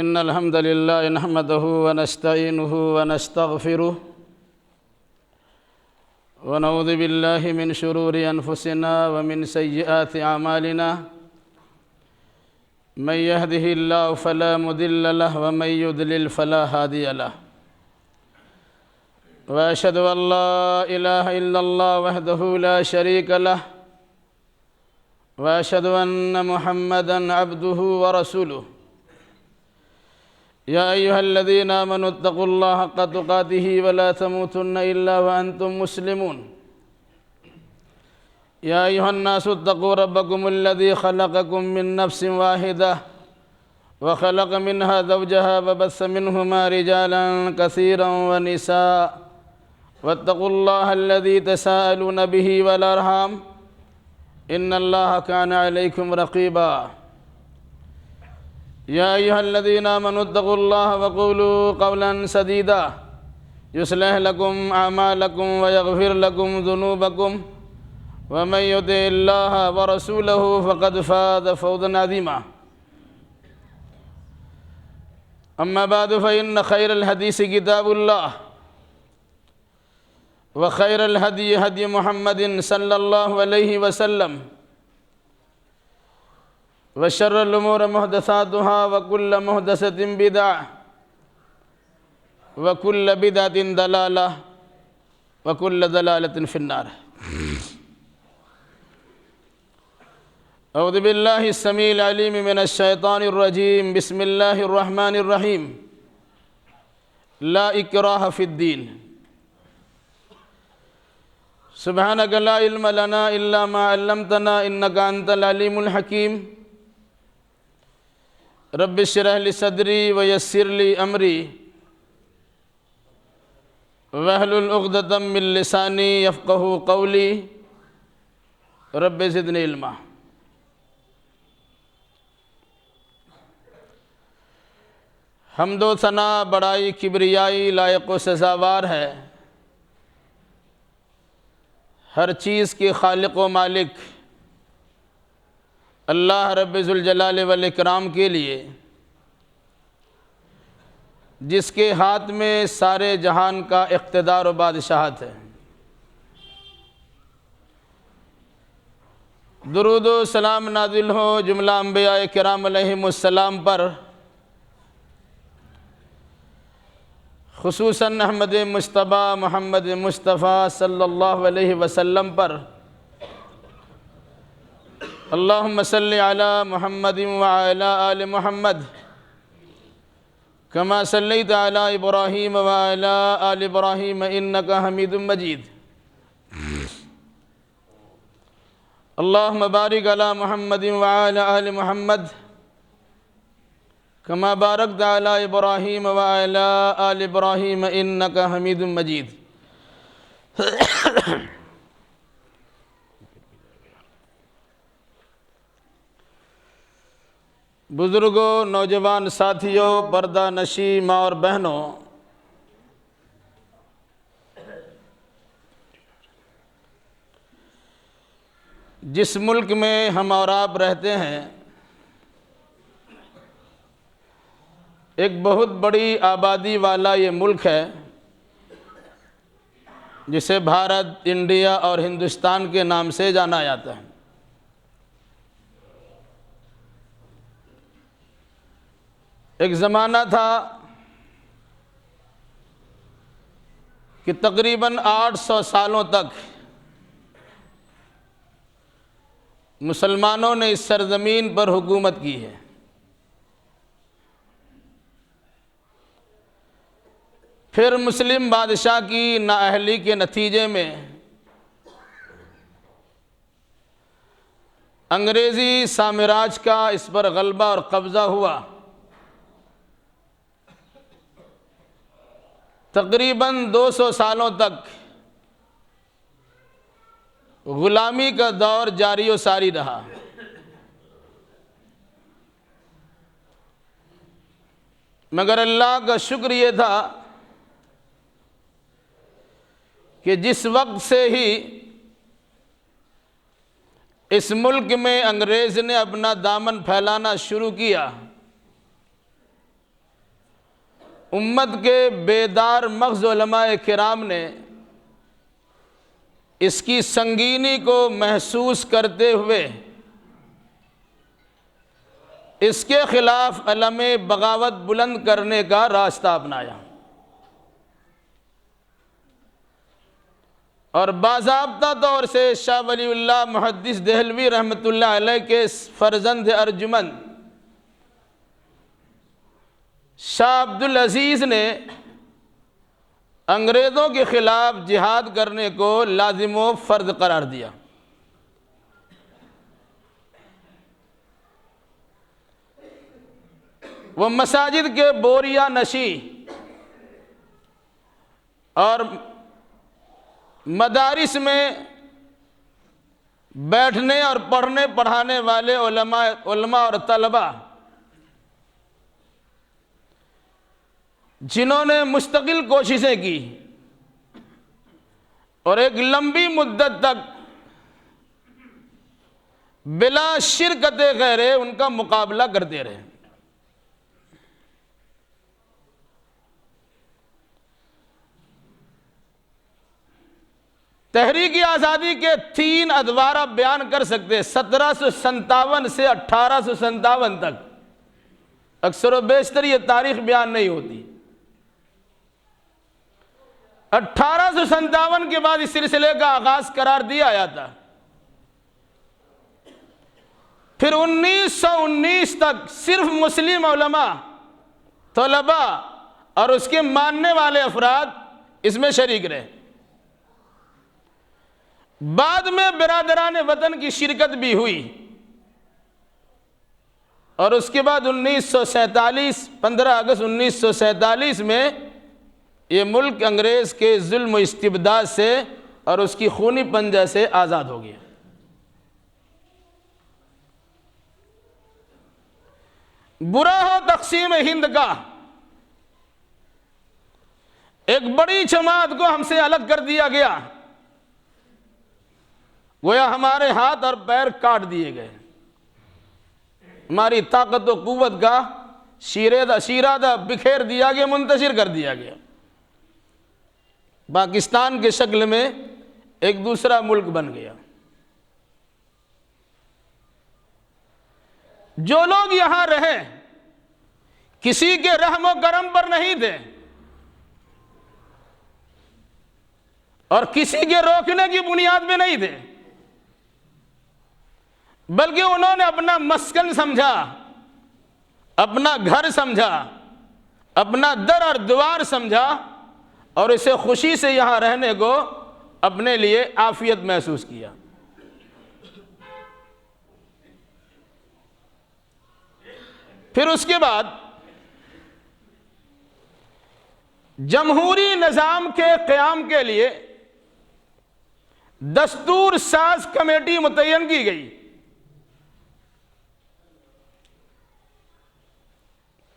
إن الحمد لله نحمده ونستعينه ونستغفره ونعوذ بالله من شرور أنفسنا ومن سيئات أعمالنا من يهده الله فلا مضل له ومن يضلل فلا هادي له وأشهد أن لا إله إلا الله وحده لا شريك له وأشهد أن محمدًا عبده ورسوله يا أيها الذين آمنوا اتقوا الله حق تقاته ولا تموتن إلا وأنتم مسلمون يا أيها الناس اتقوا ربكم الذي خلقكم من نفس واحدة وخلق منها زوجها وبث منهما رجالا كثيرا ونساء واتقوا الله الذي تساءلون به والأرحام إن الله كان عليكم رقيبا يا أيها الذين آمنوا اتقوا الله وقولوا قولا سديدا يصلح لكم أعمالكم ويغفر لكم ذنوبكم ومن يطع الله ورسوله فقد فاز فوزا عظيما أما بعد فإن خير الحديث كتاب الله وخير الهدي هدي محمد صلى الله عليه وسلم وشر الأمور محدثاتها وكل محدثة بدعة وكل بدعة ضلالة وكل ضلالة في النار أعوذ بالله السميع العليم من الشيطان الرجيم بسم الله الرحمن الرحيم لا إكراه في الدين سبحانك لا علم لنا إلا ما علمتنا إنك أنت العليم الحكيم رب اشرح لي صدري ويسر لي أمري واحلل عقدة من لساني يفقهوا قولي رب زدني علما حمد و ثنا بڑائی کبریائی لائق و سزاوار ہے ہر چیز کے خالق و مالک اللہ رب ذوالجلال والاکرام کے لیے جس کے ہاتھ میں سارے جہان کا اقتدار و بادشاہت ہے درود و سلام نازل ہو جملہ انبیاء کرام علیہم السلام پر خصوصاً احمد مجتبیٰ محمد مصطفیٰ صلی اللہ علیہ وسلم پر اللہم صلی علی محمد وعلی آل محمد کما صلیت علی ابراہیم وعلی آل ابراہیم انکا حمید مجید اللہم بارک علی محمد وعلی آل محمد کما بارکت علی ابراہیم وعلی آل ابراہیم انکا حمید مجید بزرگوں، نوجوان ساتھیوں، پردہ نشی ماں اور بہنوں، جس ملک میں ہم اور آپ رہتے ہیں ایک بہت بڑی آبادی والا یہ ملک ہے جسے بھارت، انڈیا اور ہندوستان کے نام سے جانا جاتا ہے۔ ایک زمانہ تھا کہ تقریباً 800 سالوں تک مسلمانوں نے اس سرزمین پر حکومت کی ہے۔ پھر مسلم بادشاہ کی نااہلی کے نتیجے میں انگریزی سامراج کا اس پر غلبہ اور قبضہ ہوا۔ تقریباً 200 سالوں تک غلامی کا دور جاری و ساری رہا۔ مگر اللہ کا شکر یہ تھا کہ جس وقت سے ہی اس ملک میں انگریز نے اپنا دامن پھیلانا شروع کیا، امت کے بیدار مغز علماء کرام نے اس کی سنگینی کو محسوس کرتے ہوئے اس کے خلاف علم بغاوت بلند کرنے کا راستہ اپنایا، اور باضابطہ طور سے شاہ ولی اللہ محدث دہلوی رحمۃ اللہ علیہ کے فرزند ارجمند شاہ عبدالعزیز نے انگریزوں کے خلاف جہاد کرنے کو لازم و فرض قرار دیا۔ وہ مساجد کے بوریا نشی اور مدارس میں بیٹھنے اور پڑھنے پڑھانے والے علماء اور طلباء جنہوں نے مستقل کوششیں کی اور ایک لمبی مدت تک بلا شرکت غیرے ان کا مقابلہ کرتے رہے۔ تحریک آزادی کے 3 ادوار آپ بیان کر سکتے، 1757 سے 1857 تک، اکثر و بیشتر یہ تاریخ بیان نہیں ہوتی۔ 1857 کے بعد اس سلسلے کا آغاز قرار دیا آیا تھا، پھر 1919 تک صرف مسلم علماء، طلباء اور اس کے ماننے والے افراد اس میں شریک رہے۔ بعد میں برادران وطن کی شرکت بھی ہوئی، اور اس کے بعد 15 اگست 1947 میں یہ ملک انگریز کے ظلم و استبداد سے اور اس کی خونی پنجہ سے آزاد ہو گیا۔ برا ہو تقسیم ہند کا، ایک بڑی جماعت کو ہم سے الگ کر دیا گیا، گویا ہمارے ہاتھ اور پیر کاٹ دیے گئے، ہماری طاقت و قوت کا شیرادہ بکھیر دیا گیا، منتشر کر دیا گیا، پاکستان کے شکل میں ایک دوسرا ملک بن گیا۔ جو لوگ یہاں رہے کسی کے رحم و کرم پر نہیں تھے اور کسی کے روکنے کی بنیاد پہ نہیں تھے، بلکہ انہوں نے اپنا مسکن سمجھا، اپنا گھر سمجھا، اپنا در اور دوار سمجھا، اور اسے خوشی سے یہاں رہنے کو اپنے لیے عافیت محسوس کیا۔ پھر اس کے بعد جمہوری نظام کے قیام کے لیے دستور ساز کمیٹی متعین کی گئی۔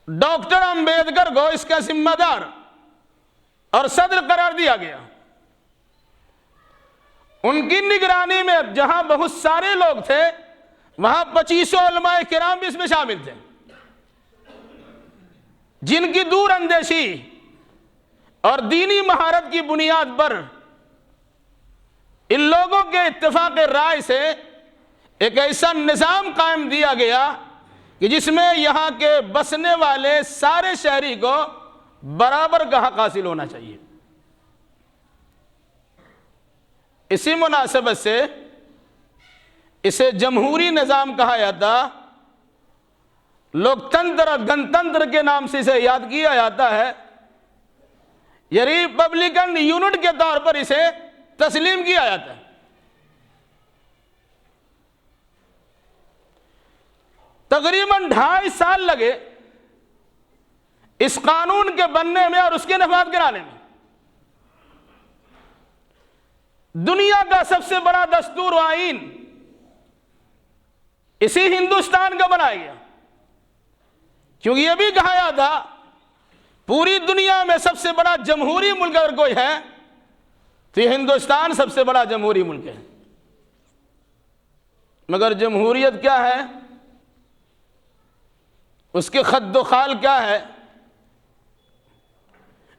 ڈاکٹر امبیڈکر کو اس کا ذمہ دار اور صدر قرار دیا گیا۔ ان کی نگرانی میں جہاں بہت سارے لوگ تھے، وہاں 25 علماء کرام بھی اس میں شامل تھے، جن کی دور اندیشی اور دینی مہارت کی بنیاد پر ان لوگوں کے اتفاق رائے سے ایک ایسا نظام قائم دیا گیا کہ جس میں یہاں کے بسنے والے سارے شہری کو برابر کا حق حاصل ہونا چاہیے۔ اسی مناسبت سے اسے جمہوری نظام کہا جاتا، لوکتنتر اور گنتنتر کے نام سے اسے یاد کیا جاتا ہے، یا ریپبلکن یونٹ کے طور پر اسے تسلیم کیا جاتا ہے۔ تقریباً 2.5 سال لگے اس قانون کے بننے میں اور اس کے نفاذ کرانے میں۔ دنیا کا سب سے بڑا دستور و آئین اسی ہندوستان کا بنایا گیا، کیونکہ یہ بھی کہا جاتا تھا پوری دنیا میں سب سے بڑا جمہوری ملک اگر کوئی ہے تو یہ ہندوستان سب سے بڑا جمہوری ملک ہے۔ مگر جمہوریت کیا ہے، اس کے خد و خال کیا ہے،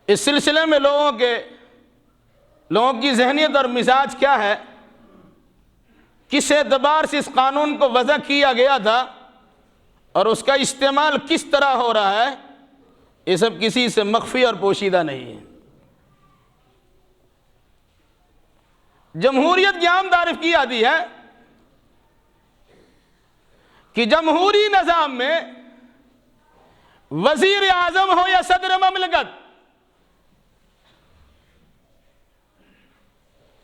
اس سلسلے میں لوگوں کی ذہنیت اور مزاج کیا ہے، کس اعتبار سے اس قانون کو وضع کیا گیا تھا اور اس کا استعمال کس طرح ہو رہا ہے، یہ سب کسی سے مخفی اور پوشیدہ نہیں ہے۔ جمہوریت کی عام تعریف کی جاتی ہے کہ جمہوری نظام میں وزیر اعظم ہو یا صدر مملکت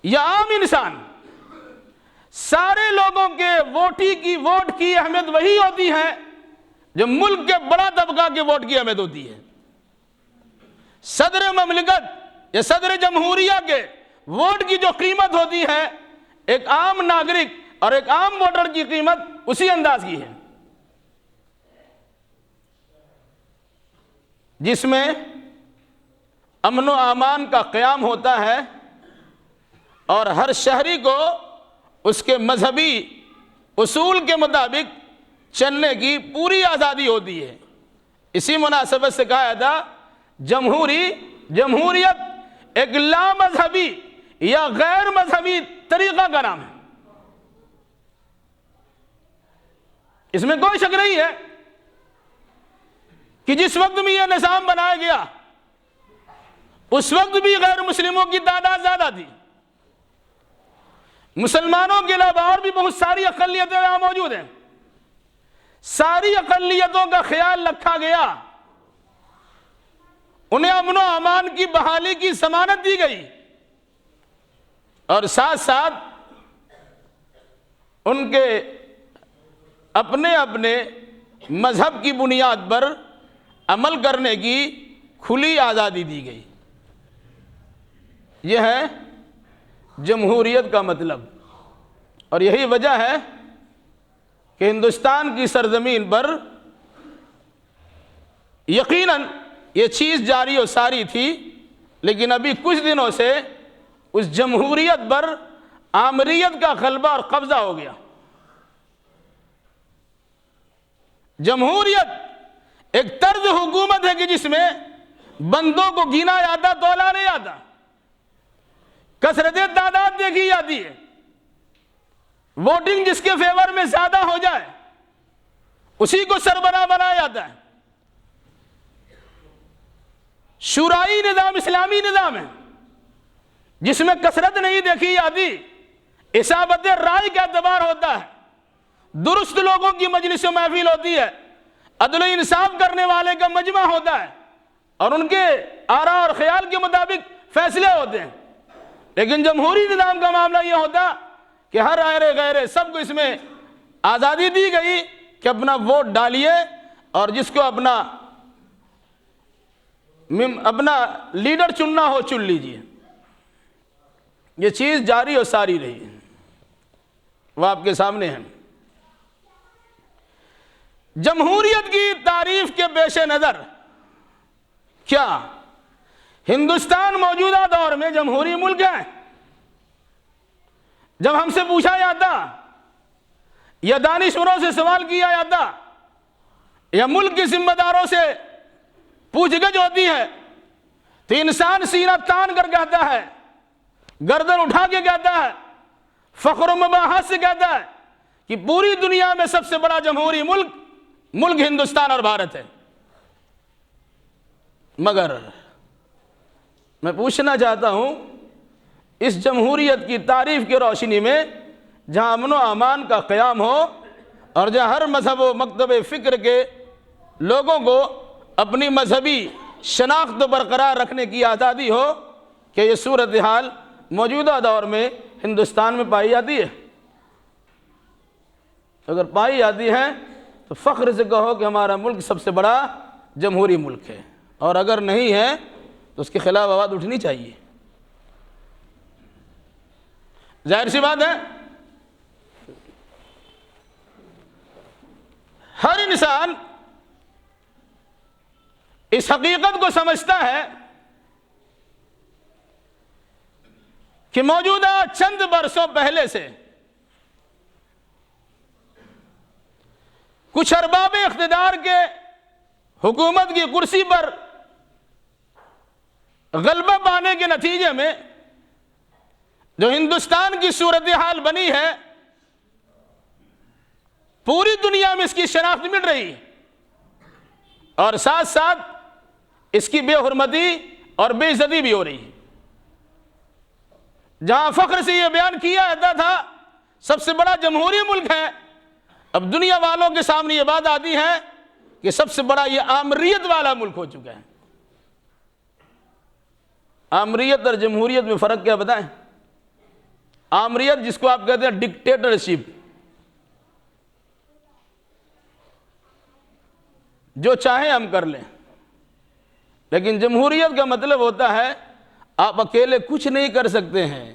یا عام انسان، سارے لوگوں کے ووٹ کی اہمیت وہی ہوتی ہے جو ملک کے بڑا طبقہ کے ووٹ کی اہمیت ہوتی ہے۔ صدر مملکت یا صدر جمہوریہ کے ووٹ کی جو قیمت ہوتی ہے، ایک عام ناگرک اور ایک عام ووٹر کی قیمت اسی انداز کی ہے، جس میں امن و امان کا قیام ہوتا ہے اور ہر شہری کو اس کے مذہبی اصول کے مطابق چلنے کی پوری آزادی ہوتی ہے۔ اسی مناسبت سے کہا تھا جمہوریت ایک لا مذہبی یا غیر مذہبی طریقہ کا نام ہے۔ اس میں کوئی شک نہیں ہے کہ جس وقت میں یہ نظام بنایا گیا اس وقت بھی غیر مسلموں کی تعداد زیادہ تھی، مسلمانوں کے علاوہ اور بھی بہت ساری اقلیتیں یہاں موجود ہیں، ساری اقلیتوں کا خیال رکھا گیا، انہیں امن و امان کی بحالی کی ضمانت دی گئی اور ساتھ ساتھ ان کے اپنے اپنے مذہب کی بنیاد پر عمل کرنے کی کھلی آزادی دی گئی۔ یہ ہے جمہوریت کا مطلب، اور یہی وجہ ہے کہ ہندوستان کی سرزمین پر یقیناً یہ چیز جاری و ساری تھی، لیکن ابھی کچھ دنوں سے اس جمہوریت پر آمریت کا غلبہ اور قبضہ ہو گیا۔ جمہوریت ایک طرز حکومت ہے کہ جس میں بندوں کو گنا جاتا، تولا نہیں آتا، کثرت تعداد دیکھی جاتی ہے، ووٹنگ جس کے فیور میں زیادہ ہو جائے اسی کو سربراہ بنایا جاتا ہے۔ شورائی نظام اسلامی نظام ہے جس میں کثرت نہیں دیکھی جاتی، اصابت رائے کا اعتبار ہوتا ہے، درست لوگوں کی مجلس و محفل ہوتی ہے، عدل و انصاف کرنے والے کا مجمع ہوتا ہے اور ان کے آراء اور خیال کے مطابق فیصلے ہوتے ہیں۔ لیکن جمہوری نظام کا معاملہ یہ ہوتا کہ ہر ایرے غیرے سب کو اس میں آزادی دی گئی کہ اپنا ووٹ ڈالیے اور جس کو اپنا لیڈر چننا ہو چن لیجئے۔ یہ چیز جاری اور ساری رہی ہے، وہ آپ کے سامنے ہے۔ جمہوریت کی تعریف کے پیش نظر کیا ہندوستان موجودہ دور میں جمہوری ملک ہے؟ جب ہم سے پوچھا جاتا یا دانشوروں سے سوال کیا جاتا یا ملک کے ذمہ داروں سے پوچھ گچھ ہوتی ہے تو انسان سینہ تان کر کہتا ہے، گردن اٹھا کے کہتا ہے، فخر و مباحث سے کہتا ہے کہ پوری دنیا میں سب سے بڑا جمہوری ملک ہندوستان اور بھارت ہے۔ مگر میں پوچھنا چاہتا ہوں، اس جمہوریت کی تعریف کی روشنی میں جہاں امن و امان کا قیام ہو اور جہاں ہر مذہب و مکتب فکر کے لوگوں کو اپنی مذہبی شناخت برقرار رکھنے کی آزادی ہو، کہ یہ صورتحال موجودہ دور میں ہندوستان میں پائی جاتی ہے؟ اگر پائی جاتی ہے تو فخر سے کہو کہ ہمارا ملک سب سے بڑا جمہوری ملک ہے، اور اگر نہیں ہے تو اس کے خلاف آواز اٹھنی چاہیے۔ ظاہر سی بات ہے، ہر انسان اس حقیقت کو سمجھتا ہے کہ موجودہ چند برسوں پہلے سے کچھ ارباب اقتدار کے حکومت کی کرسی پر غلبہ پانے کے نتیجے میں جو ہندوستان کی صورتحال بنی ہے، پوری دنیا میں اس کی شناخت مل رہی ہے، اور ساتھ ساتھ اس کی بے حرمتی اور بے عزتی بھی ہو رہی ہے۔ جہاں فخر سے یہ بیان کیا جاتا تھا سب سے بڑا جمہوری ملک ہے، اب دنیا والوں کے سامنے یہ بات آتی ہے کہ سب سے بڑا یہ آمریت والا ملک ہو چکا ہے۔ آمریت اور جمہوریت میں فرق کیا بتائیں؟ آمریت جس کو آپ کہتے ہیں ڈکٹیٹرشپ، جو چاہیں ہم کر لیں، لیکن جمہوریت کا مطلب ہوتا ہے آپ اکیلے کچھ نہیں کر سکتے ہیں،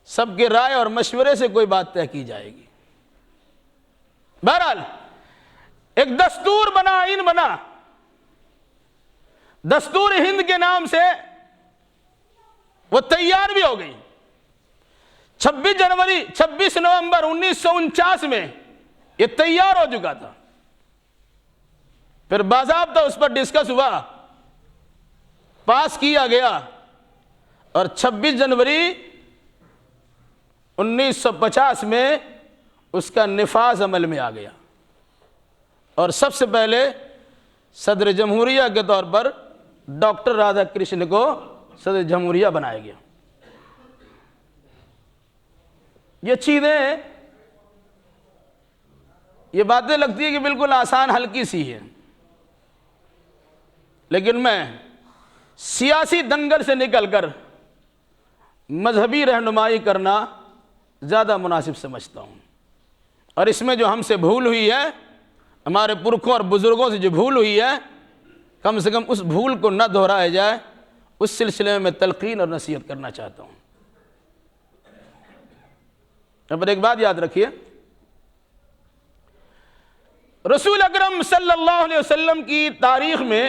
سب کے رائے اور مشورے سے کوئی بات طے کی جائے گی۔ بہرحال ایک دستور بنا، آئین بنا، دستور ہند کے نام سے، وہ تیار بھی ہو گئی۔ 26 نومبر 1949 میں یہ تیار ہو چکا تھا، پھر باضابطہ اس پر ڈسکس ہوا، پاس کیا گیا، اور 26 جنوری 1950 میں اس کا نفاذ عمل میں آ گیا، اور سب سے پہلے صدر جمہوریہ کے طور پر ڈاکٹر رادھا کرشن کو صدر جمہوریہ بنایا گیا۔ یہ چیزیں، یہ باتیں لگتی ہیں کہ بالکل آسان ہلکی سی ہیں، لیکن میں سیاسی دنگل سے نکل کر مذہبی رہنمائی کرنا زیادہ مناسب سمجھتا ہوں، اور اس میں جو ہم سے بھول ہوئی ہے، ہمارے پرکھوں اور بزرگوں سے جو بھول ہوئی ہے، کم سے کم اس بھول کو نہ دہرایا جائے، اس سلسلے میں تلقین اور نصیحت کرنا چاہتا ہوں۔ پر ایک بات یاد رکھیے، رسول اکرم صلی اللہ علیہ وسلم کی تاریخ میں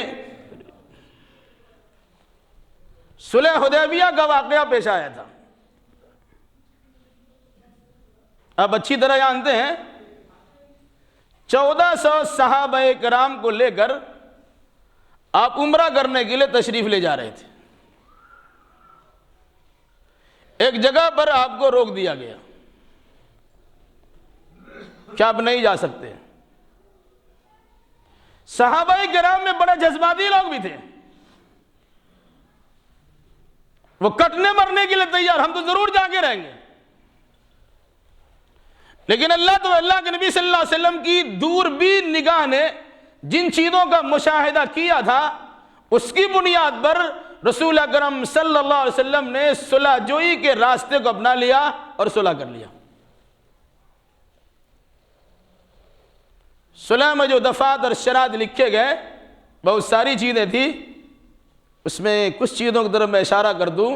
صلح حدیبیہ کا واقعہ پیش آیا تھا۔ آپ اچھی طرح جانتے ہیں 1400 صحابہ کرام کو لے کر آپ عمرہ کرنے کے لیے تشریف لے جا رہے تھے۔ ایک جگہ پر آپ کو روک دیا گیا کہ آپ نہیں جا سکتے۔ صحابہ کرام میں بڑے جذباتی لوگ بھی تھے، وہ کٹنے مرنے کے لیے تیار، ہم تو ضرور جا کے رہیں گے، لیکن اللہ کے نبی صلی اللہ علیہ وسلم کی دوربین نگاہ نے جن چیزوں کا مشاہدہ کیا تھا، اس کی بنیاد پر رسول اکرم صلی اللہ علیہ وسلم نے صلح جوئی کے راستے کو اپنا لیا اور صلح کر لیا۔ صلح میں جو دفعات اور شرائط لکھے گئے بہت ساری چیزیں تھیں، اس میں کچھ چیزوں کی طرف میں اشارہ کر دوں۔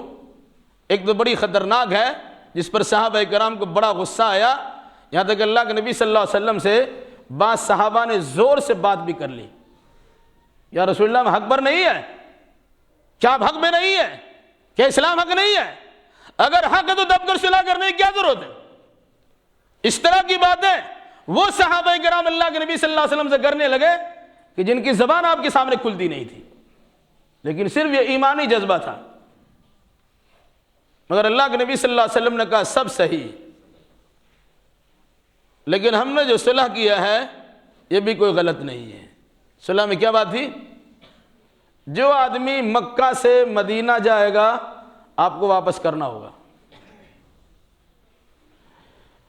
ایک تو بڑی خطرناک ہے، جس پر صحابہ کرام کو بڑا غصہ آیا، یہاں تک اللہ کے نبی صلی اللہ علیہ وسلم سے بعض صحابہ نے زور سے بات بھی کر لی، یا رسول اللہ ہم حق پر نہیں ہے؟ کیا آپ حق میں نہیں ہے؟ کیا اسلام حق نہیں ہے؟ اگر حق ہے تو دب کر صلح کرنے کی کیا ضرورت ہے؟ اس طرح کی باتیں وہ صحابہ کرام اللہ کے نبی صلی اللہ علیہ وسلم سے کرنے لگے کہ جن کی زبان آپ کے سامنے کھلتی نہیں تھی، لیکن صرف یہ ایمانی جذبہ تھا۔ مگر اللہ کے نبی صلی اللہ علیہ وسلم نے کہا سب صحیح، لیکن ہم نے جو صلح کیا ہے یہ بھی کوئی غلط نہیں ہے۔ صلح میں کیا بات تھی؟ جو آدمی مکہ سے مدینہ جائے گا آپ کو واپس کرنا ہوگا،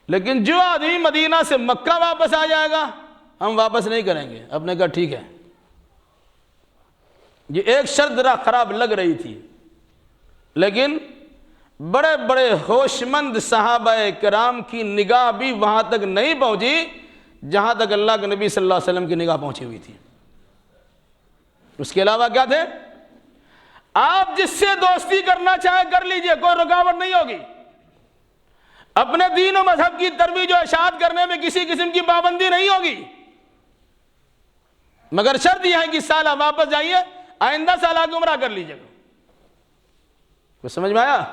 لیکن جو آدمی مدینہ سے مکہ واپس آ جائے گا ہم واپس نہیں کریں گے۔ آپ نے کہا ٹھیک ہے۔ یہ ایک شرط ذرا خراب لگ رہی تھی، لیکن بڑے بڑے ہوش مند صحابہ کرام کی نگاہ بھی وہاں تک نہیں پہنچی جہاں تک اللہ کے نبی صلی اللہ علیہ وسلم کی نگاہ پہنچی ہوئی تھی۔ اس کے علاوہ کیا تھے؟ آپ جس سے دوستی کرنا چاہیں کر لیجئے، کوئی رکاوٹ نہیں ہوگی، اپنے دین و مذہب کی ترویج و اشاعت کرنے میں کسی قسم کی پابندی نہیں ہوگی، مگر شرط یہ ہے کہ سال آپ واپس جائیے، آئندہ سال آگے عمرہ کر لیجئے گا۔ کچھ سمجھ میں آیا؟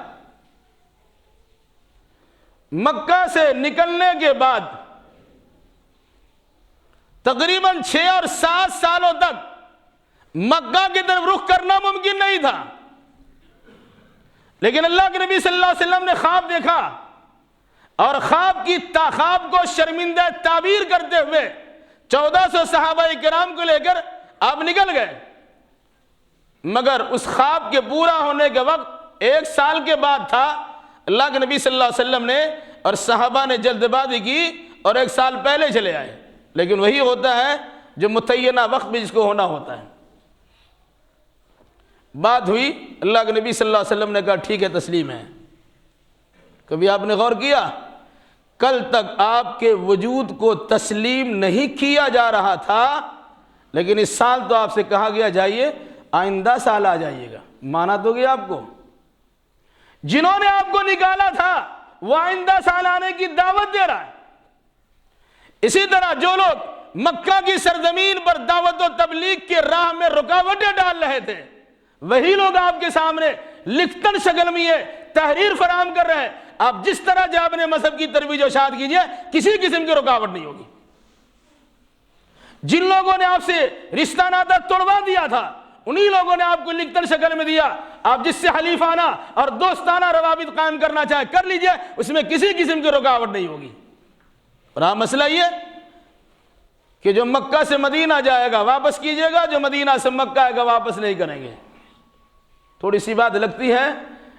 مکہ سے نکلنے کے بعد تقریباً 6 اور 7 سالوں تک مکہ کی طرف رخ کرنا ممکن نہیں تھا، لیکن اللہ کے نبی صلی اللہ علیہ وسلم نے خواب دیکھا اور خواب کو شرمندہ تعبیر کرتے ہوئے 1400 صحابہ کرام کو لے کر آپ نکل گئے، مگر اس خواب کے پورا ہونے کے وقت 1 سال کے بعد تھا۔ اللہ کے نبی صلی اللہ علیہ وسلم نے اور صحابہ نے جلد بازی کی اور 1 سال پہلے چلے آئے، لیکن وہی ہوتا ہے جو متعینہ وقت میں جس کو ہونا ہوتا ہے۔ بات ہوئی، اللہ کے نبی صلی اللہ علیہ وسلم نے کہا ٹھیک ہے، تسلیم ہے۔ کبھی آپ نے غور کیا کل تک آپ کے وجود کو تسلیم نہیں کیا جا رہا تھا، لیکن اس سال تو آپ سے کہا گیا جائیے، آئندہ سال آ جائیے گا، مانا تو گیا آپ کو۔ جنہوں نے آپ کو نکالا تھا وہ آئندہ سال آنے کی دعوت دے رہا ہے۔ اسی طرح جو لوگ مکہ کی سرزمین پر دعوت و تبلیغ کے راہ میں رکاوٹیں ڈال رہے تھے، وہی لوگ آپ کے سامنے لکھتن شکل میں یہ تحریر فراہم کر رہے ہیں، آپ جس طرح جب اپنے مذہب کی ترویج و اشاعت کیجئے، کسی قسم کی رکاوٹ نہیں ہوگی۔ جن لوگوں نے آپ سے رشتہ ناطہ توڑوا دیا تھا، انہی لوگوں نے آپ کو لکھتن شکل میں دیا، آپ جس سے حلیفانہ اور دوستانہ روابط قائم کرنا چاہیں کر لیجئے، اس میں کسی قسم کی رکاوٹ نہیں ہوگی۔ اور آپ مسئلہ یہ کہ جو مکہ سے مدینہ جائے گا واپس کیجئے گا، جو مدینہ سے مکہ آئے گا واپس نہیں کریں گے۔ تھوڑی سی بات لگتی ہے،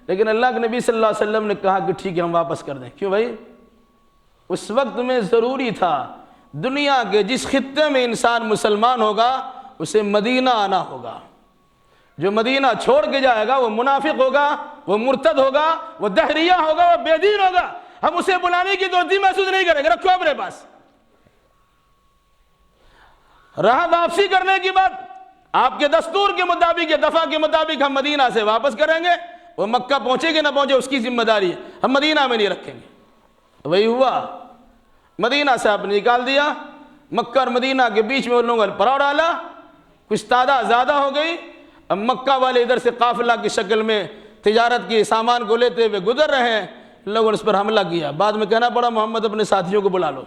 لیکن اللہ کے نبی صلی اللہ علیہ وسلم نے کہا کہ ٹھیک ہے ہم واپس کر دیں۔ کیوں بھائی؟ اس وقت میں ضروری تھا دنیا کے جس خطے میں انسان مسلمان ہوگا اسے مدینہ آنا ہوگا۔ جو مدینہ چھوڑ کے جائے گا وہ منافق ہوگا، وہ مرتد ہوگا، وہ دہریہ ہوگا، وہ بے دین ہوگا۔ ہم اسے بلانے کی ضرورت محسوس نہیں کریں گے، رکھو اپنے پاس۔ رہا واپسی کرنے کی بات، آپ کے دستور کے مطابق یا دفعہ کے مطابق ہم مدینہ سے واپس کریں گے، وہ مکہ پہنچے گے نہ پہنچے اس کی ذمہ داری ہے، ہم مدینہ میں نہیں رکھیں گے۔ وہی ہوا، مدینہ سے آپ نے نکال دیا، مکہ اور مدینہ کے بیچ میں ان لوگوں نے پڑاؤ ڈالا، کچھ تعداد زیادہ ہو گئی۔ اب مکہ والے ادھر سے قافلہ کی شکل میں تجارت کے سامان کو لیتے ہوئے گزر رہے ہیں، لوگوں نے اس پر حملہ کیا۔ بعد میں کہنا پڑا محمد اپنے ساتھیوں کو بلا لو۔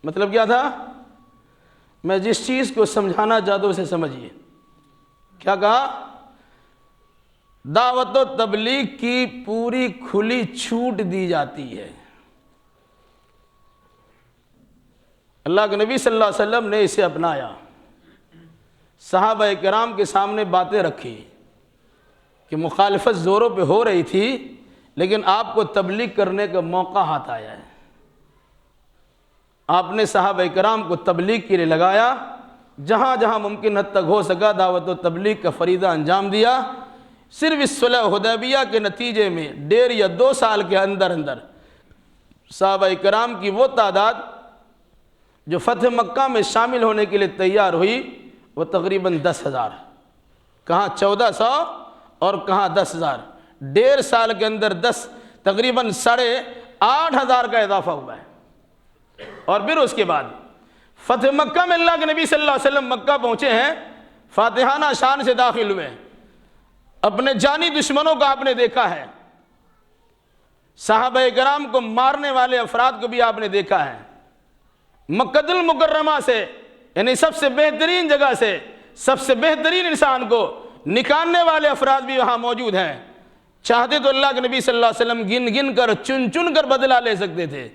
مطلب کیا تھا؟ میں جس چیز کو سمجھانا چاہتا ہوں اسے سمجھیے۔ کیا کہا؟ دعوت و تبلیغ کی پوری کھلی چھوٹ دی جاتی ہے۔ اللہ کے نبی صلی اللہ علیہ وسلم نے اسے اپنایا، صحابہ کرام کے سامنے باتیں رکھی کہ مخالفت زوروں پہ ہو رہی تھی، لیکن آپ کو تبلیغ کرنے کا موقع ہاتھ آیا ہے۔ آپ نے صحابہ کرام کو تبلیغ کے لیے لگایا، جہاں جہاں ممکن حد تک ہو سکا دعوت و تبلیغ کا فریضہ انجام دیا۔ صرف اس صلح حدیبیہ کے نتیجے میں 1.5 یا 2 سال کے اندر صحابہ کرام کی وہ تعداد جو فتح مکہ میں شامل ہونے کے لیے تیار ہوئی وہ تقریباً 10,000، کہاں 1400 اور کہاں 10,000۔ 1.5 سال کے اندر تقریباً 8,500 کا اضافہ ہوا ہے۔ اور پھر اس کے بعد فتح مکہ میں اللہ کے نبی صلی اللہ علیہ وسلم مکہ پہنچے ہیں، فاتحانہ شان سے داخل ہوئے، اپنے جانی دشمنوں کو آپ نے دیکھا ہے، صحابہ کرام کو مارنے والے افراد کو بھی آپ نے دیکھا ہے، مکہ المکرمہ سے یعنی سب سے بہترین جگہ سے سب سے بہترین انسان کو نکالنے والے افراد بھی وہاں موجود ہیں۔ چاہتے تو اللہ کے نبی صلی اللہ علیہ وسلم گن گن کر چن چن کر بدلہ لے سکتے تھے،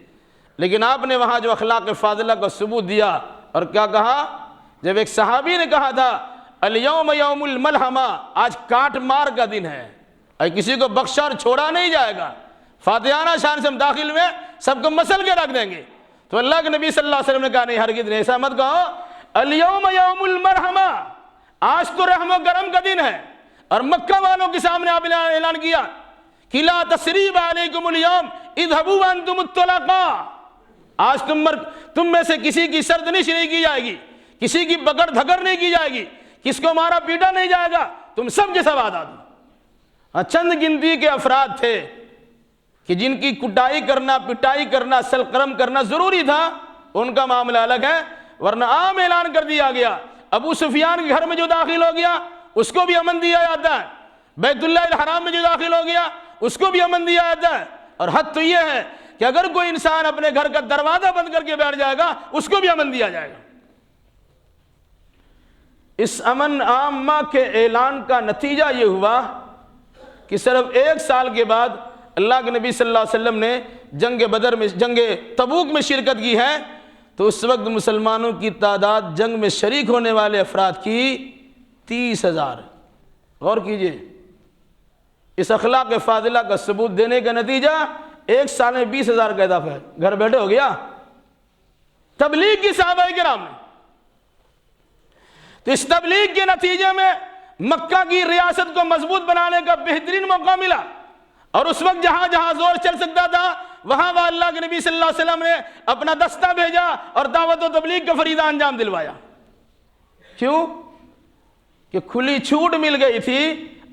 لیکن آپ نے وہاں جو اخلاق فاضلہ کا ثبوت دیا اور کیا کہا؟ جب ایک صحابی نے کہا تھا الیوم یوم الملحمہ، آج کاٹ مار کا دن ہے، اور کسی کو بخشا اور چھوڑا نہیں جائے گا، فاتحانہ شان سے ہم داخل ہوئے سب کو مسل کے رکھ دیں گے۔ تو اللہ کے نبی صلی اللہ علیہ وسلم نے کہا نہیں، ہرگز نہیں، ایسا مت کہو، الیوم یوم المرحمہ، آج تو رحم و کرم کا دن ہے۔ اور مکہ والوں کے سامنے آپ نے اعلان کیا کہ لا تثریب علیکم الیوم اذهبوا وانتم الطلقاء، آج تم میں سے کسی کی سردنش نہیں کی جائے گی، کسی کی پکڑ دھکڑ نہیں کی جائے گی، کس کو مارا پیٹا نہیں جائے گا، تم سب کے سب آزاد ہو۔ چند گنتی کے افراد تھے کہ جن کی کٹائی کرنا، پٹائی کرنا، سلقرم کرنا ضروری تھا، ان کا معاملہ الگ ہے، ورنہ عام اعلان کر دیا گیا۔ ابو سفیان کے گھر میں جو داخل ہو گیا اس کو بھی امن دیا جاتا ہے، بیت اللہ الحرام میں جو داخل ہو گیا اس کو بھی امن دیا جاتا ہے، اور حد تو یہ ہے کہ اگر کوئی انسان اپنے گھر کا دروازہ بند کر کے بیٹھ جائے گا اس کو بھی امن دیا جائے گا۔ اس امن عامہ کے اعلان کا نتیجہ یہ ہوا کہ صرف 1 سال کے بعد اللہ کے نبی صلی اللہ علیہ وسلم نے جنگ بدر میں، جنگ تبوک میں شرکت کی ہے، تو اس وقت مسلمانوں کی تعداد جنگ میں شریک ہونے والے افراد کی 30,000۔ غور کیجئے، اس اخلاق فاضلہ کا ثبوت دینے کا نتیجہ 1 سال میں 20,000 کا اضافہ ہے۔ گھر بیٹھے ہو گیا تبلیغ کی صحابہ کرام نے۔ تو اس تبلیغ کے نتیجے میں مکہ کی ریاست کو مضبوط بنانے کا بہترین موقع ملا، اور اس وقت جہاں جہاں زور چل سکتا تھا وہاں اللہ کے نبی صلی اللہ علیہ وسلم نے اپنا دستہ بھیجا اور دعوت و تبلیغ کا فریضہ انجام دلوایا۔ کیوں؟ کہ کھلی چھوٹ مل گئی تھی،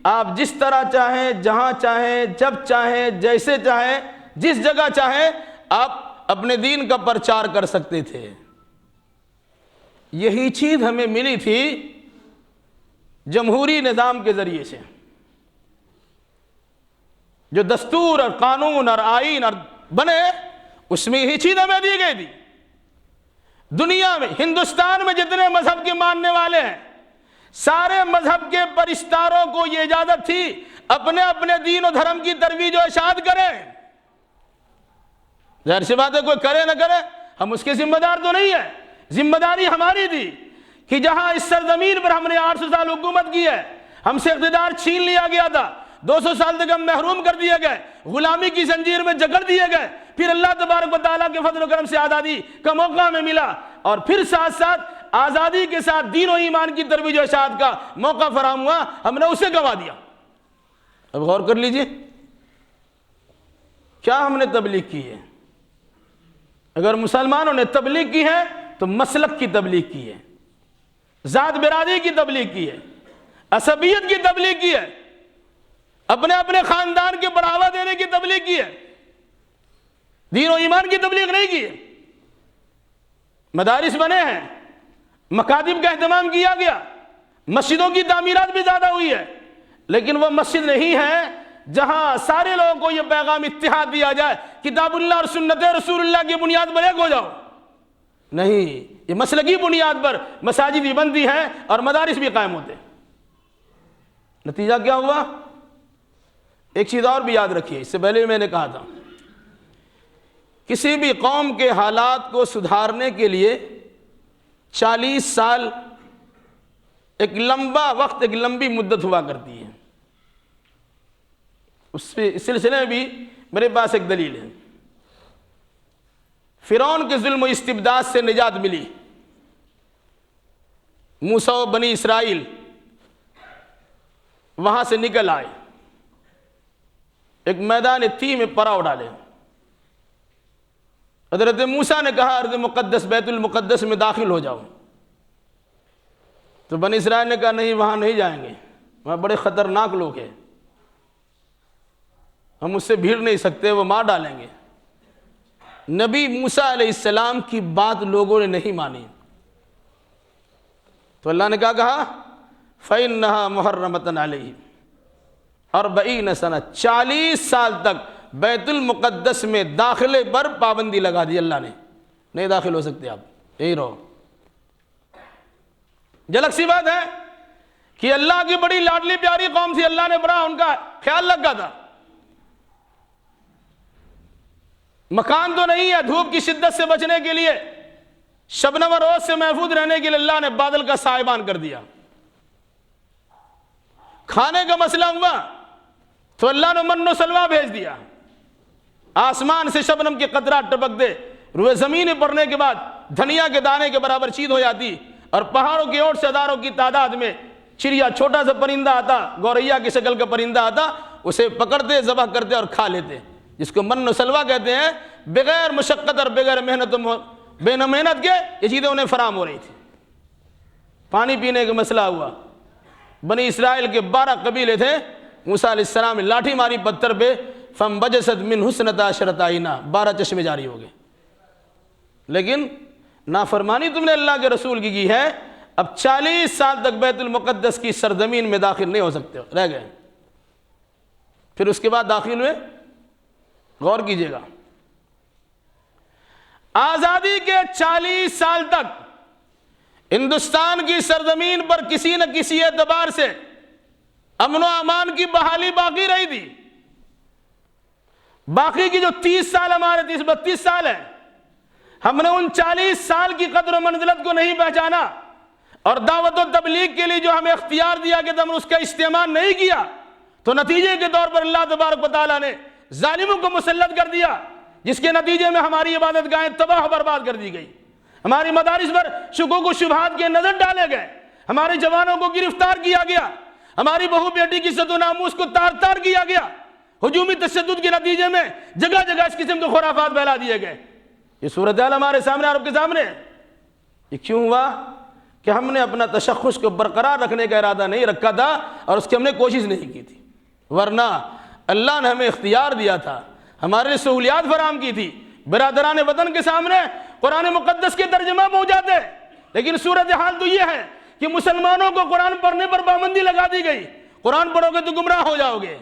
آپ جس طرح چاہیں، جہاں چاہیں، جب چاہیں، جیسے چاہیں، جس جگہ چاہیں آپ اپنے دین کا پرچار کر سکتے تھے۔ یہی چیز ہمیں ملی تھی جمہوری نظام کے ذریعے سے، جو دستور اور قانون اور آئین اور بنے، اس میں یہی چیز ہمیں دی گئی تھی۔ دنیا میں، ہندوستان میں جتنے مذہب کے ماننے والے ہیں، سارے مذہب کے پرستاروں کو یہ اجازت تھی اپنے اپنے دین و دھرم کی ترویج و اشاعت کریں۔ ظاہر سی بات ہے، کوئی کرے نہ کرے ہم اس کے ذمہ دار تو نہیں ہیں۔ ذمہ داری ہماری تھی کہ جہاں اس سرزمین پر ہم نے 800 سال حکومت کی ہے، ہم سے اقتدار چھین لیا گیا تھا، 200 سال تک ہم محروم کر دیے گئے، غلامی کی زنجیر میں جکڑ دیے گئے، پھر اللہ تبارک و تعالیٰ کے فضل و کرم سے آزادی کا موقع ہمیں ملا، اور پھر ساتھ ساتھ آزادی کے ساتھ دین و ایمان کی ترویج و اشاعت کا موقع فراہم ہوا، ہم نے اسے گنوا دیا۔ اب غور کر لیجئے، کیا ہم نے تبلیغ کی ہے؟ اگر مسلمانوں نے تبلیغ کی ہے تو مسلک کی تبلیغ کی ہے، ذات برادری کی تبلیغ کی ہے، عصبیت کی تبلیغ کی ہے، اپنے اپنے خاندان کے بڑھاوا دینے کی تبلیغ کی ہے، دین و ایمان کی تبلیغ نہیں کی ہے۔ مدارس بنے ہیں، مکاتب کا اہتمام کیا گیا، مسجدوں کی تعمیرات بھی زیادہ ہوئی ہے، لیکن وہ مسجد نہیں ہے جہاں سارے لوگوں کو یہ پیغام اتحاد دیا جائے، کتاب اللہ اور سنت رسول اللہ کی بنیاد پر ایک ہو جاؤ۔ نہیں، یہ مسلکی بنیاد پر مساجد بھی بنتی ہیں اور مدارس بھی قائم ہوتے ہیں۔ نتیجہ کیا ہوا؟ ایک چیز اور بھی یاد رکھیے، اس سے پہلے بھی میں نے کہا تھا، کسی بھی قوم کے حالات کو سدھارنے کے لیے 40 سال ایک لمبا وقت، ایک لمبی مدت ہوا کرتی ہے۔ اس سلسلے میں بھی میرے پاس ایک دلیل ہے۔ فرعون کے ظلم و استبداد سے نجات ملی، موسیٰ و بنی اسرائیل وہاں سے نکل آئے، ایک میدان تیہ میں پڑاؤ ڈالے۔ حضرت موسیٰ نے کہا ارض مقدس بیت المقدس میں داخل ہو جاؤ، تو بنی اسرائیل نے کہا نہیں، وہاں نہیں جائیں گے، وہاں بڑے خطرناک لوگ ہیں، ہم اس سے بھیڑ نہیں سکتے، وہ مار ڈالیں گے۔ نبی موسیٰ علیہ السلام کی بات لوگوں نے نہیں مانی، تو اللہ نے کہا فَإِنَّهَا مُحَرَّمَةً عَلَيْهِمْ 40 سنہ، 40 سال تک بیت المقدس میں داخلے پر پابندی لگا دی اللہ نے، نہیں داخل ہو سکتے آپ، یہی رہو۔ جھلک سی بات ہے کہ اللہ کی بڑی لاڈلی پیاری قوم تھی، اللہ نے بڑا ان کا خیال رکھا تھا۔ مکان تو نہیں ہے، دھوپ کی شدت سے بچنے کے لیے، شبنم و روز سے محفوظ رہنے کے لیے اللہ نے بادل کا سائبان کر دیا۔ کھانے کا مسئلہ ہوا تو اللہ نے من و سلوہ بھیج دیا، آسمان سے شبنم کے قطرات ٹپک دے، روئے زمین پڑنے کے بعد دھنیا کے دانے کے برابر چیز ہو جاتی، اور پہاڑوں کی اوٹ سے ہزاروں کی تعداد میں چڑیا، چھوٹا سا پرندہ آتا، گوریا کی شکل کا پرندہ آتا، اسے پکڑتے، ذبح کرتے اور کھا لیتے، جس کو من و سلوہ کہتے ہیں۔ بغیر مشقت اور بغیر محنت کے یہ چیزیں انہیں فراہم ہو رہی تھی۔ پانی پینے کا مسئلہ ہوا، بنی اسرائیل کے 12 قبیلے تھے، موسیٰ علیہ السلام نے لاٹھی ماری پتھر پہ، فَانْبَجَسَتْ مِنْ حُسْنَتَا عَشْرَةَ عَيْنًا، 12 چشمے جاری ہو گئے۔ لیکن نافرمانی تم نے اللہ کے رسول کی ہے، اب 40 سال تک بیت المقدس کی سرزمین میں داخل نہیں ہو سکتے، رہ گئے۔ پھر اس کے بعد داخل ہوئے، غور کیجئے گا، آزادی کے 40 سال تک ہندوستان کی سرزمین پر کسی نہ کسی اعتبار سے امن و امان کی بحالی باقی رہی تھی. باقی کی جو 30 سال ہمارے 32 سال ہیں، ہم نے ان 40 سال کی قدر و منزلت کو نہیں پہچانا، اور دعوت و تبلیغ کے لیے جو ہمیں اختیار دیا کہ ہم نے اس کا استعمال نہیں کیا، تو نتیجے کے طور پر اللہ تبارک و تعالیٰ نے ظالموں کو مسلط کر دیا، جس کے نتیجے میں ہماری عبادت گاہیں تباہ و برباد کر دی گئی، ہماری مدارس پر شکوک و شبہات کے نظر ڈالے گئے، ہمارے جوانوں کو گرفتار کیا گیا، ہماری بہو بیٹی کی عزت و ناموس کو تار تار کیا گیا، ہجومی تشدد کے نتیجے میں جگہ جگہ اس قسم کے خرافات پھیلا دیے گئے. یہ صورتحال ہمارے سامنے، عرب کے سامنے. یہ کیوں ہوا؟ کہ ہم نے اپنا تشخص کو برقرار رکھنے کا ارادہ نہیں رکھا تھا اور اس کی ہم نے کوشش نہیں کی تھی. ورنہ اللہ نے ہمیں اختیار دیا تھا، ہمارے لیے سہولیات فراہم کی تھی. برادران وطن کے سامنے قرآن مقدس کے ترجمہ پہنچاتے، لیکن صورتحال تو یہ ہے کہ مسلمانوں کو قرآن پڑھنے پر پابندی لگا دی گئی. قرآن پڑھو گے تو گمراہ ہو جاؤ گے.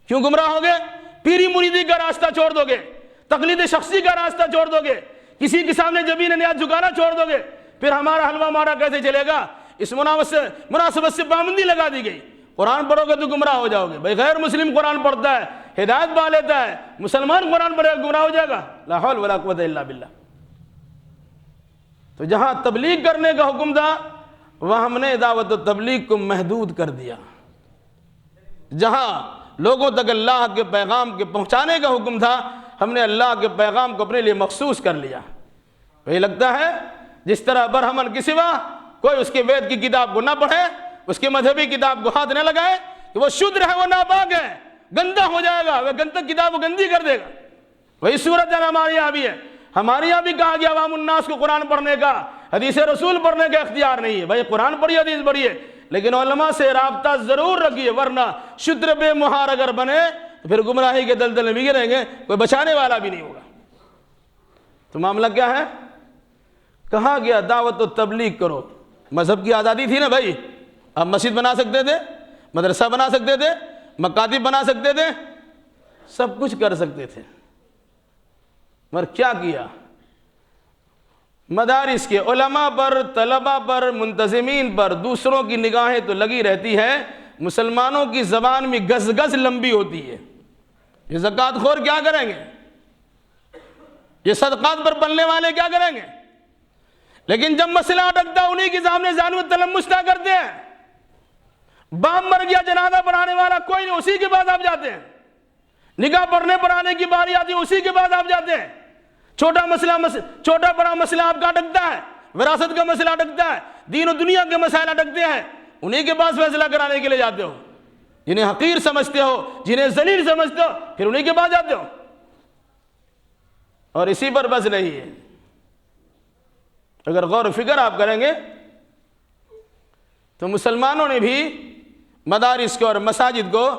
کیوں گمراہ ہو گے؟ پیری مریدی کا راستہ چھوڑ دو گے، تقلید شخصی کا راستہ چھوڑ دو گے، کسی کے سامنے جبین نیاز جھکانا چھوڑ دو گے. پھر ہمارا حلوہ مارا کیسے چلے گا؟ اس مناسبت سے پابندی لگا دی گئی. قرآن پڑھو گے تو گمراہ ہو جاؤ گے. بھائی غیر مسلم قرآن پڑھتا ہے، ہدایت پا لیتا ہے، مسلمان قرآن پڑھے گا گمراہ ہو جائے گا؟ لا حول ولا قوت الا باللہ. تو جہاں تبلیغ کرنے کا حکم تھا وہاں ہم نے دعوت و تبلیغ کو محدود کر دیا. جہاں لوگوں تک اللہ کے پیغام کے پہنچانے کا حکم تھا ہم نے اللہ کے پیغام کو اپنے لیے مخصوص کر لیا. وہی لگتا ہے جس طرح برہمن کی سوا کوئی اس کے وید کی کتاب کو نہ پڑھے، اس کے مذہبی کتاب کو ہاتھ نہ لگائے کہ وہ شدر ہے، وہ ناپاک ہے، گندا ہو جائے گا، وہ کتاب کو گندی کر دے گا. وہی صورت ہے ہمارے یہاں بھی ہے. ہمارے یہاں بھی کہا گیا عوام الناس کو قرآن پڑھنے کا، حدیث رسول پڑھنے کا اختیار نہیں ہے. بھائی قرآن پڑھیے، حدیث پڑھیے، لیکن علماء سے رابطہ ضرور رکھیے، ورنہ شدر بے مہار اگر بنے تو پھر گمراہی کے دلدل میں بھی گریں گے، کوئی بچانے والا بھی نہیں ہوگا. تو معاملہ کیا ہے؟ کہا گیا دعوت و تبلیغ کرو. مذہب کی آزادی تھی نا بھائی، آپ مسجد بنا سکتے تھے، مدرسہ بنا سکتے تھے، مکاتب بنا سکتے تھے، سب کچھ کر سکتے تھے، مگر کیا کیا؟ مدارس کے علماء پر، طلباء پر، منتظمین پر دوسروں کی نگاہیں تو لگی رہتی ہے، مسلمانوں کی زبان میں گز گز لمبی ہوتی ہے. یہ زکوٰۃ خور کیا کریں گے؟ یہ صدقات پر پلنے والے کیا کریں گے؟ لیکن جب مسئلہ اٹکتا انہی کے سامنے زانو تلمس نہ کرتے ہیں. باپ مر گیا، جنازہ پڑھانے والا کوئی نہیں، اسی کے بعد آپ جاتے ہیں. نکاح پڑھنے پر آنے کی باری آتی ہے، اسی کے بعد آپ جاتے ہیں. چھوٹا بڑا مسئلہ آپ کا اٹکتا ہے، وراثت کا مسئلہ اٹکتا ہے، دین و دنیا کے مسائل اٹکتے ہیں، انہی کے پاس فیصلہ کرانے کے لیے جاتے ہو. جنہیں حقیر سمجھتے ہو، جنہیں ذلیل سمجھتے ہو، پھر انہی کے پاس جاتے ہو. اور اسی پر بس نہیں ہے. اگر غور و فکر آپ کریں گے تو مسلمانوں نے بھی مدارس کو اور مساجد کو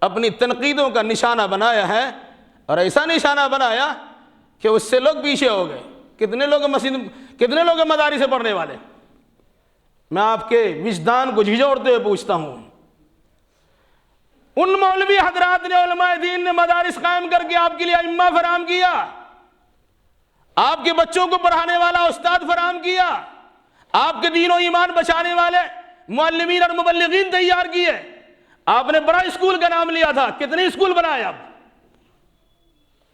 اپنی تنقیدوں کا نشانہ بنایا ہے، اور ایسا نشانہ بنایا کہ اس سے لوگ پیچھے ہو گئے. کتنے لوگ مدارس سے پڑھنے والے؟ میں آپ کے وجدان کو جھنجھوڑتے ہوئے پوچھتا ہوں، ان مولوی حضرات نے، علماء دین نے مدارس قائم کر کے آپ کے لیے ائمہ فراہم کیا، آپ کے بچوں کو پڑھانے والا استاد فراہم کیا، آپ کے دین و ایمان بچانے والے معلمین اور مبلغین تیار کیے. آپ نے بڑا اسکول کا نام لیا تھا، کتنے اسکول بنائے آپ؟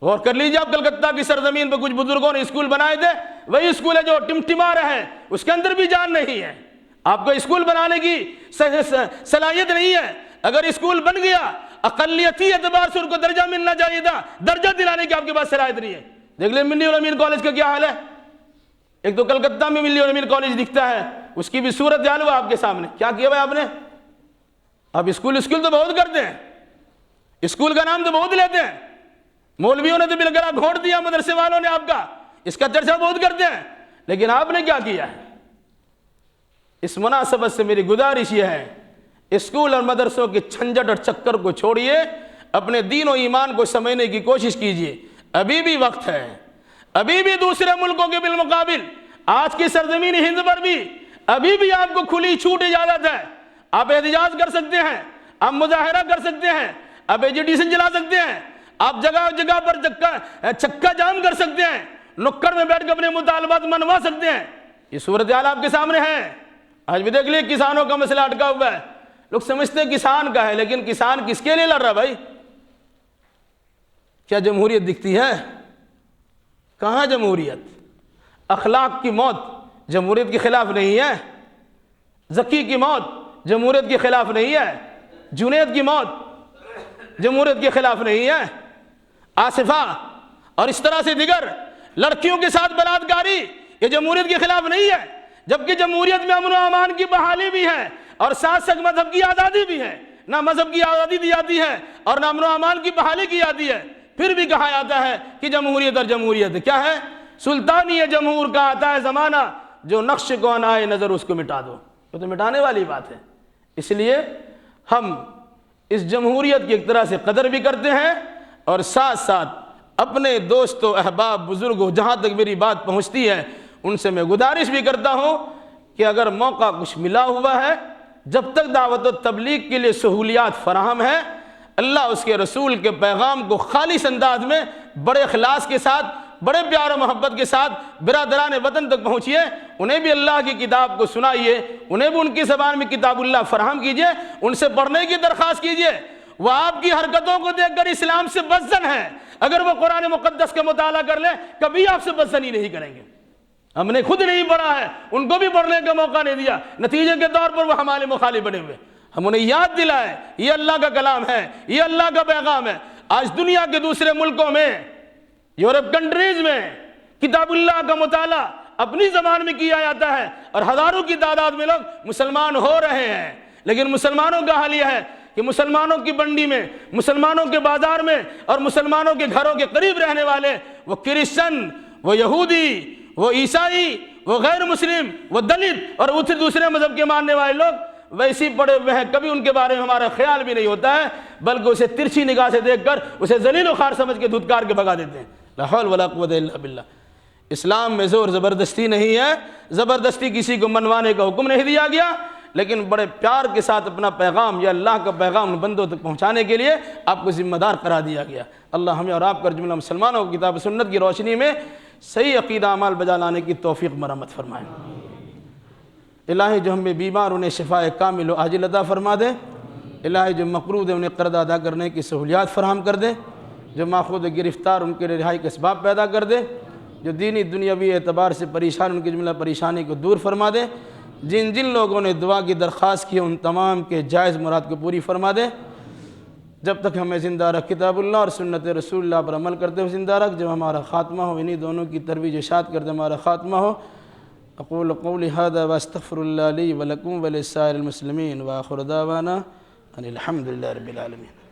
غور کر لیجیے. آپ کلکتہ کی سرزمین پہ کچھ بزرگوں نے اسکول بنائے تھے، وہی اسکول ہے جو ٹمٹما رہا ہے، اس کے اندر بھی جان نہیں ہے. آپ کو اسکول بنانے کی صلاحیت نہیں ہے. اگر اسکول بن گیا اقلیتی اعتبار سے ان کو درجہ ملنا چاہیے تھا، درجہ دلانے کی آپ کے پاس صلاحیت نہیں ہے. دیکھ لیں ملی الامین کالج کا کیا حال ہے. ایک تو کلکتہ میں ملی الامین کالج دکھتا ہے، اس کی بھی صورت حال ہوا آپ کے سامنے. کیا کیا بھائی آپ نے؟ آپ اسکول تو بہت کرتے ہیں، اسکول کا نام تو بہت لیتے ہیں، مولویوں نے تو بالگرا گھونٹ دیا، مدرسے والوں نے آپ کا اس کا چرچا بہت کرتے ہیں، لیکن آپ نے کیا کیا ہے؟ اس مناسبت سے میری گزارش یہ ہے، اسکول اور مدرسوں کے جھنجھٹ اور چکر کو چھوڑیے، اپنے دین و ایمان کو سمجھنے کی کوشش کیجیے. ابھی بھی وقت ہے، ابھی بھی دوسرے ملکوں کے بالمقابل آج کی سرزمین ہند پر بھی ابھی بھی آپ کو کھلی چھوٹ اجازت ہے. آپ احتجاج کر سکتے ہیں، آپ مظاہرہ کر سکتے ہیں، آپ ایجیٹیشن چلا سکتے ہیں، آپ جگہ جگہ پر چکا جام کر سکتے ہیں، نکڑ میں بیٹھ کے اپنے مطالبات منوا سکتے ہیں. یہ صورتحال آپ کے سامنے ہے۔ آج بھی دیکھ لیے کسانوں کا مسئلہ اٹکا ہوا ہے، لوگ سمجھتے ہیں کسان کا ہے، لیکن کسان کس کے لیے لڑ رہا بھائی؟ کیا جمہوریت دکھتی ہے؟ کہاں جمہوریت؟ اخلاق کی موت جمہوریت کے خلاف نہیں ہے، ذکی کی موت جمہوریت کے خلاف نہیں ہے، جنید کی موت جمہوریت کے خلاف نہیں ہے، آصفہ اور اس طرح سے دیگر لڑکیوں کے ساتھ بلاತ್کاری یہ جمہوریت کے خلاف نہیں ہے، جبکہ جمہوریت میں امن و امان کی بحالی بھی ہے اور ساتھ ساتھ مذہب کی آزادی بھی ہے۔ نہ مذہب کی آزادی دی جاتی ہے اور نہ امن و امان کی بحالی کی جاتی ہے، پھر بھی کہا جاتا ہے کہ جمہوریت اور جمہوریت کیا ہے؟ سلطانی جمہور کا آتا ہے زمانہ، جو نقش کو آئے نظر اس کو مٹا دو۔ یہ تو مٹانے والی بات ہے۔ اس لیے ہم اس جمہوریت کی ایک طرح سے قدر بھی کرتے ہیں اور ساتھ ساتھ اپنے دوستوں، احباب، بزرگوں، جہاں تک میری بات پہنچتی ہے ان سے میں گزارش بھی کرتا ہوں کہ اگر موقع کچھ ملا ہوا ہے، جب تک دعوت و تبلیغ کے لیے سہولیات فراہم ہے، اللہ اس کے رسول کے پیغام کو خالص انداز میں بڑے اخلاص کے ساتھ، بڑے پیار و محبت کے ساتھ برادران وطن تک پہنچیے، انہیں بھی اللہ کی کتاب کو سنائیے، انہیں بھی ان کی زبان میں کتاب اللہ فراہم کیجیے، ان سے پڑھنے کی درخواست کیجیے۔ وہ آپ کی حرکتوں کو دیکھ کر اسلام سے بدزن ہے، اگر وہ قرآن مقدس کا مطالعہ کر لیں کبھی آپ سے بدزنی نہیں کریں گے۔ ہم نے خود نہیں پڑھا ہے، ان کو بھی پڑھنے کا موقع نہیں دیا، نتیجے کے طور پر وہ ہمارے مخالف بنے ہوئے۔ ہم انہیں یاد دلائیں یہ اللہ کا کلام ہے، یہ اللہ کا پیغام ہے۔ آج دنیا کے دوسرے ملکوں میں، یورپ کنٹریز میں کتاب اللہ کا مطالعہ اپنی زبان میں کیا جاتا ہے اور ہزاروں کی تعداد میں لوگ مسلمان ہو رہے ہیں، لیکن مسلمانوں کا حال یہ ہے کہ مسلمانوں کی بنڈی میں، مسلمانوں کے بازار میں اور مسلمانوں کے گھروں کے قریب رہنے والے وہ کرسچن، وہ یہودی، وہ عیسائی، وہ غیر مسلم، وہ دلت اور دوسرے مذہب کے ماننے والے لوگ ویسی پڑے ہوئے ہیں، کبھی ان کے بارے میں ہمارا خیال بھی نہیں ہوتا ہے، بلکہ اسے ترچھی نگاہ سے دیکھ کر اسے ذلیل و خوار سمجھ کے دھتکار کے بھگا دیتے ہیں۔ لا حول ولا قوت الا باللہ۔ اسلام میں زور زبردستی نہیں ہے، زبردستی کسی کو منوانے کا حکم نہیں دیا گیا، لیکن بڑے پیار کے ساتھ اپنا پیغام یا اللہ کا پیغام بندوں تک پہنچانے کے لیے آپ کو ذمہ دار قرار دیا گیا۔ اللہ ہمیں اور آپ کا جملہ مسلمانوں کو کتاب سنت کی روشنی میں صحیح عقیدہ اعمال بجا لانے کی توفیق مرحمت فرمائے۔ الہی جو ہمیں بیمار انہیں شفاء کامل و عاجل عطا فرما دے، الہی جو مقروض ہے انہیں قرض ادا کرنے کی سہولیات فراہم کر دے، جو ماخوذ گرفتار ان کے رہائی کے اسباب پیدا کر دے، جو دینی دنیاوی اعتبار سے پریشان ان کی جملہ پریشانی کو دور فرما دے، جن جن لوگوں نے دعا کی درخواست کی ان تمام کے جائز مراد کو پوری فرما دے۔ جب تک ہمیں زندہ رکھ کتاب اللہ اور سنت رسول اللہ پر عمل کرتے ہوئے زندہ رکھ، جب ہمارا خاتمہ ہو انہی دونوں کی ترویج اشاعت کرتے ہمارا خاتمہ ہو۔ اقول قولی ھذا واستغفر اللہ لی ولکم ولسائر المسلمین وآخر دعوانا ان الحمد للہ رب العالمین۔